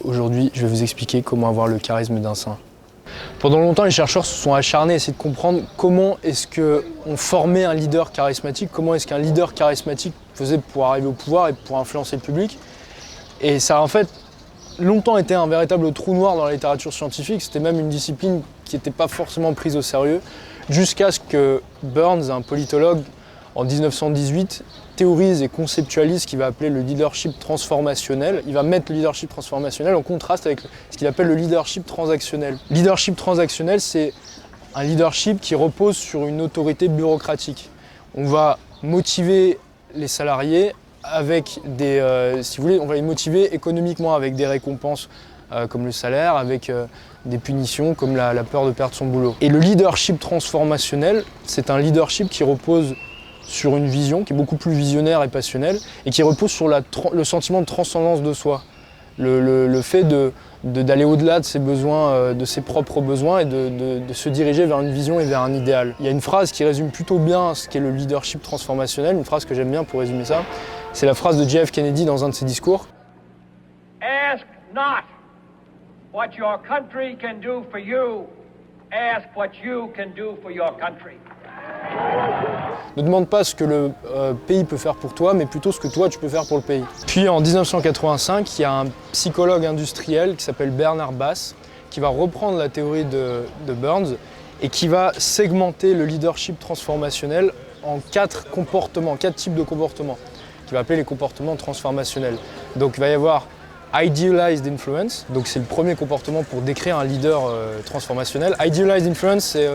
Aujourd'hui, je vais vous expliquer comment avoir le charisme d'un saint. Pendant longtemps, les chercheurs se sont acharnés à essayer de comprendre comment est-ce qu'on formait un leader charismatique, comment est-ce qu'un leader charismatique faisait pour arriver au pouvoir et pour influencer le public. Et ça a en fait longtemps été un véritable trou noir dans la littérature scientifique, c'était même une discipline qui n'était pas forcément prise au sérieux, jusqu'à ce que Burns, un politologue, en 1918, théorise et conceptualise ce qu'il va appeler le leadership transformationnel. Il va mettre le leadership transformationnel en contraste avec ce qu'il appelle le leadership transactionnel. Leadership transactionnel, c'est un leadership qui repose sur une autorité bureaucratique. On va motiver les salariés avec si vous voulez, on va les motiver économiquement avec des récompenses comme le salaire, avec des punitions comme la peur de perdre son boulot. Et le leadership transformationnel, c'est un leadership qui repose sur une vision qui est beaucoup plus visionnaire et passionnelle et qui repose sur le sentiment de transcendance de soi. Le fait d'aller au-delà de ses besoins, de ses propres besoins et de se diriger vers une vision et vers un idéal. Il y a une phrase qui résume plutôt bien ce qu'est le leadership transformationnel, une phrase que j'aime bien pour résumer ça. C'est la phrase de JF Kennedy dans un de ses discours. Ask not what your country can do for you, ask what you can do for your country. Ne demande pas ce que le pays peut faire pour toi, mais plutôt ce que toi tu peux faire pour le pays. Puis en 1985, il y a un psychologue industriel qui s'appelle Bernard Bass, qui va reprendre la théorie de Burns et qui va segmenter le leadership transformationnel en 4 types de comportements, qu'il va appeler les comportements transformationnels. Donc il va y avoir Idealized Influence, donc c'est le premier comportement pour décrire un leader transformationnel. Idealized Influence, c'est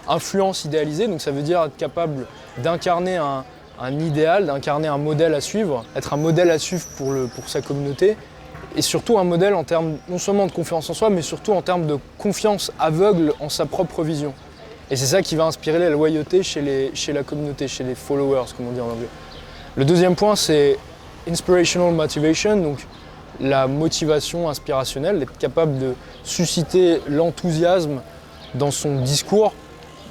influence idéalisée, donc ça veut dire être capable d'incarner un idéal, d'incarner un modèle à suivre, être un modèle à suivre pour sa communauté, et surtout un modèle en termes non seulement de confiance en soi, mais surtout en termes de confiance aveugle en sa propre vision. Et c'est ça qui va inspirer la loyauté chez la communauté, chez les followers, comme on dit en anglais. Le deuxième point, c'est Inspirational Motivation, donc la motivation inspirationnelle, être capable de susciter l'enthousiasme dans son discours,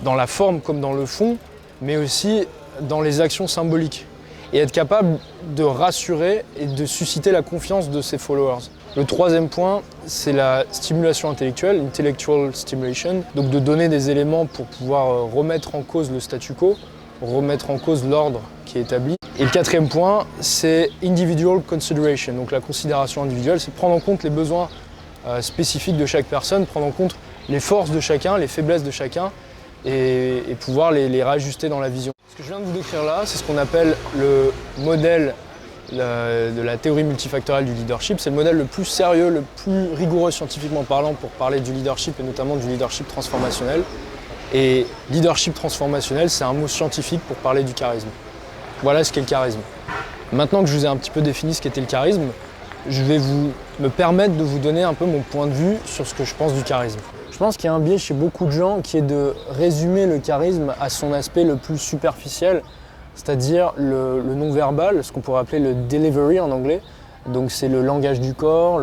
dans la forme comme dans le fond, mais aussi dans les actions symboliques. Et être capable de rassurer et de susciter la confiance de ses followers. Le troisième point, c'est la stimulation intellectuelle, intellectual stimulation, donc de donner des éléments pour pouvoir remettre en cause le statu quo, remettre en cause l'ordre qui est établi. Et le quatrième point, c'est individual consideration, donc la considération individuelle, c'est prendre en compte les besoins spécifiques de chaque personne, prendre en compte les forces de chacun, les faiblesses de chacun, et pouvoir les réajuster dans la vision. Ce que je viens de vous décrire là, c'est ce qu'on appelle le modèle de la théorie multifactorielle du leadership. C'est le modèle le plus sérieux, le plus rigoureux scientifiquement parlant pour parler du leadership et notamment du leadership transformationnel. Et leadership transformationnel, c'est un mot scientifique pour parler du charisme. Voilà ce qu'est le charisme. Maintenant que je vous ai un petit peu défini ce qu'était le charisme, je vais me permettre de vous donner un peu mon point de vue sur ce que je pense du charisme. Je pense qu'il y a un biais chez beaucoup de gens qui est de résumer le charisme à son aspect le plus superficiel, c'est-à-dire le non-verbal, ce qu'on pourrait appeler le delivery en anglais. Donc c'est le langage du corps,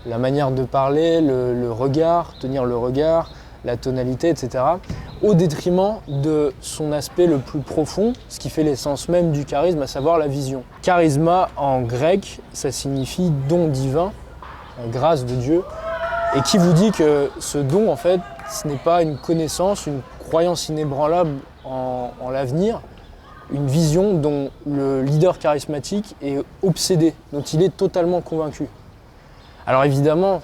la manière de parler, le regard, tenir le regard, la tonalité, etc. Au détriment de son aspect le plus profond, ce qui fait l'essence même du charisme, à savoir la vision. Charisma en grec, ça signifie don divin, grâce de Dieu. Et qui vous dit que ce don, en fait, ce n'est pas une connaissance, une croyance inébranlable en l'avenir, une vision dont le leader charismatique est obsédé, dont il est totalement convaincu. Alors évidemment,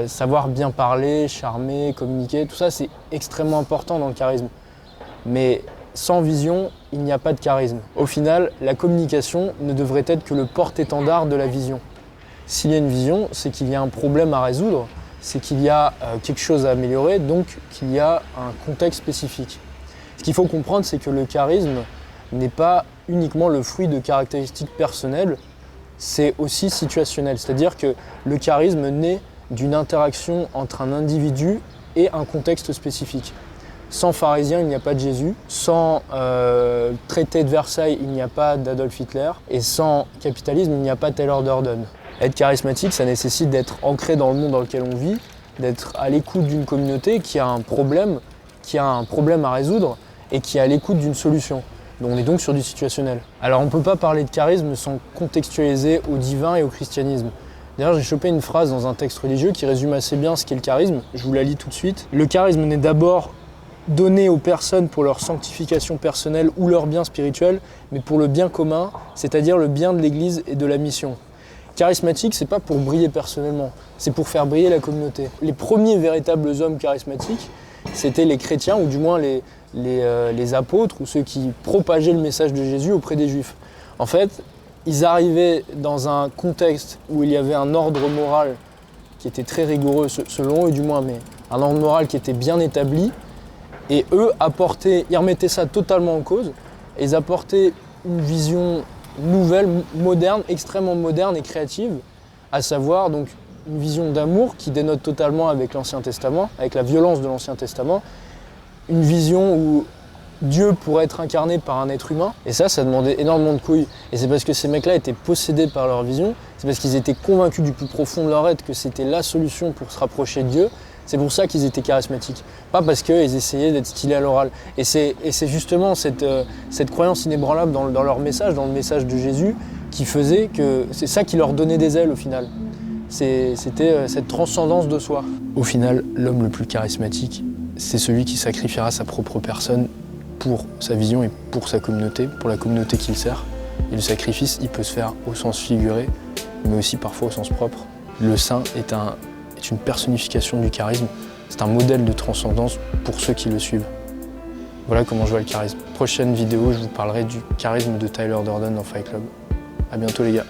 savoir bien parler, charmer, communiquer, tout ça c'est extrêmement important dans le charisme. Mais sans vision, il n'y a pas de charisme. Au final, la communication ne devrait être que le porte-étendard de la vision. S'il y a une vision, c'est qu'il y a un problème à résoudre, c'est qu'il y a quelque chose à améliorer, donc qu'il y a un contexte spécifique. Ce qu'il faut comprendre, c'est que le charisme n'est pas uniquement le fruit de caractéristiques personnelles, c'est aussi situationnel. C'est-à-dire que le charisme naît d'une interaction entre un individu et un contexte spécifique. Sans pharisiens, il n'y a pas de Jésus. Sans traité de Versailles, il n'y a pas d'Adolf Hitler. Et sans capitalisme, il n'y a pas Taylor Durden. Être charismatique, ça nécessite d'être ancré dans le monde dans lequel on vit, d'être à l'écoute d'une communauté qui a un problème à résoudre et qui est à l'écoute d'une solution. Donc on est donc sur du situationnel. Alors on ne peut pas parler de charisme sans contextualiser au divin et au christianisme. D'ailleurs, j'ai chopé une phrase dans un texte religieux qui résume assez bien ce qu'est le charisme. Je vous la lis tout de suite. Le charisme n'est d'abord donné aux personnes pour leur sanctification personnelle ou leur bien spirituel, mais pour le bien commun, c'est-à-dire le bien de l'Église et de la mission. Charismatique, c'est pas pour briller personnellement, c'est pour faire briller la communauté. Les premiers véritables hommes charismatiques, c'était les chrétiens, ou du moins les apôtres, ou ceux qui propageaient le message de Jésus auprès des Juifs. En fait, ils arrivaient dans un contexte où il y avait un ordre moral qui était très rigoureux, selon eux du moins, mais un ordre moral qui était bien établi, et eux ils remettaient ça totalement en cause, et ils apportaient une vision nouvelle, moderne, extrêmement moderne et créative, à savoir donc une vision d'amour qui dénote totalement avec l'Ancien Testament, avec la violence de l'Ancien Testament, une vision où Dieu pourrait être incarné par un être humain, et ça demandait énormément de couilles. Et c'est parce que ces mecs-là étaient possédés par leur vision, c'est parce qu'ils étaient convaincus du plus profond de leur être que c'était la solution pour se rapprocher de Dieu. C'est pour ça qu'ils étaient charismatiques, pas parce qu'ils essayaient d'être stylés à l'oral. Et c'est justement cette croyance inébranlable dans leur message, dans le message de Jésus, qui faisait que c'est ça qui leur donnait des ailes au final. C'était cette transcendance de soi. Au final, l'homme le plus charismatique, c'est celui qui sacrifiera sa propre personne pour sa vision et pour sa communauté, pour la communauté qu'il sert. Et le sacrifice, il peut se faire au sens figuré, mais aussi parfois au sens propre. Le saint est une personnification du charisme, c'est un modèle de transcendance pour ceux qui le suivent. Voilà comment je vois le charisme. Prochaine vidéo, je vous parlerai du charisme de Tyler Durden dans Fight Club. À bientôt les gars.